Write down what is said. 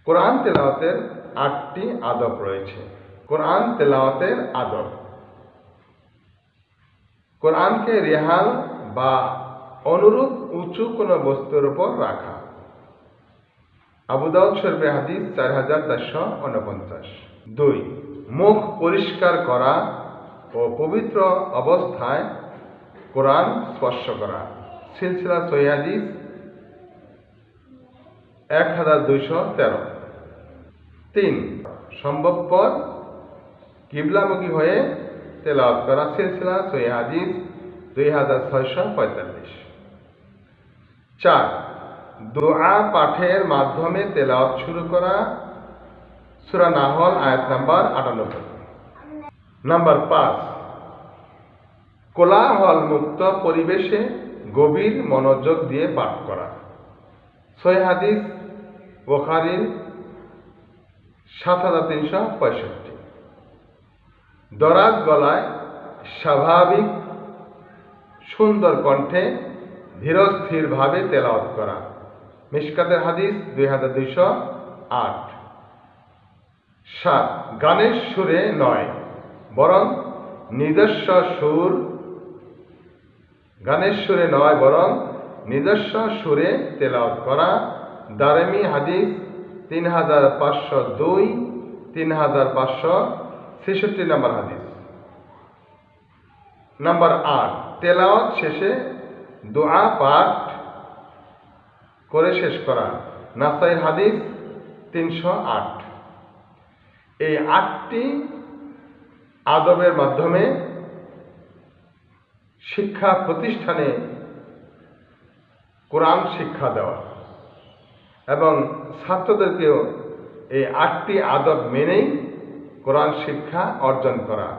কোরআন তেলাওয়াতের ৮টি আদব রয়েছে। কোরআন তেলাওয়াতের আদব: কোরআনকে রেহাল বা অনুরূপ উঁচু কোনো বস্তুর উপর রাখা। আবু দাউদ শরীফের হাদিস ৪৪৪৪। ২. মুখ পরিষ্কার করা ও পবিত্র অবস্থায় কোরআন স্পর্শ করা। সিলসিলা সহিহ হাদিস ১২১৩। ৩. সম্ভবপর কিবলামুখী হয়ে তেলাওয়াত করা। সিলসিলা সহিহ হাদিস ২৬৪৫। ৪. দোয়া পাঠের মাধ্যমে তেলাওয়াত শুরু করা। সূরা নাহল আয়াত নাম্বার ৯৮। নাম্বার ৫. কোলাহল মুক্ত পরিবেশে গভীর মনোযোগ দিয়ে পাঠ করা। সহিহ হাদিস বুখারীর ৭৩৬৫। দরাজ গলায় স্বাভাবিক সুন্দর কণ্ঠে ধীরস্থিরভাবে তেলাওয়াত করা। মিশকাতের হাদিস ২২০৮। ৭. গানের সুরে নয় বরং নিজস্ব সুরে তেলাওয়াত করা। দারেমি হাদিস ৩৫০২, ৩৫৬৬ নম্বর হাদিস। নাম্বার ৮. তেলাওয়াত শেষে দোয়া পাঠ করে শেষ করা। নাসাইর হাদিস ৩০৮। এই ৮টি আদবের মাধ্যমে শিক্ষা প্রতিষ্ঠানে কোরআন শিক্ষা দেওয়া এবং ছাত্রদেরকেও এই ৮টি আদব মেনেই কোরআন শিক্ষা অর্জন করা।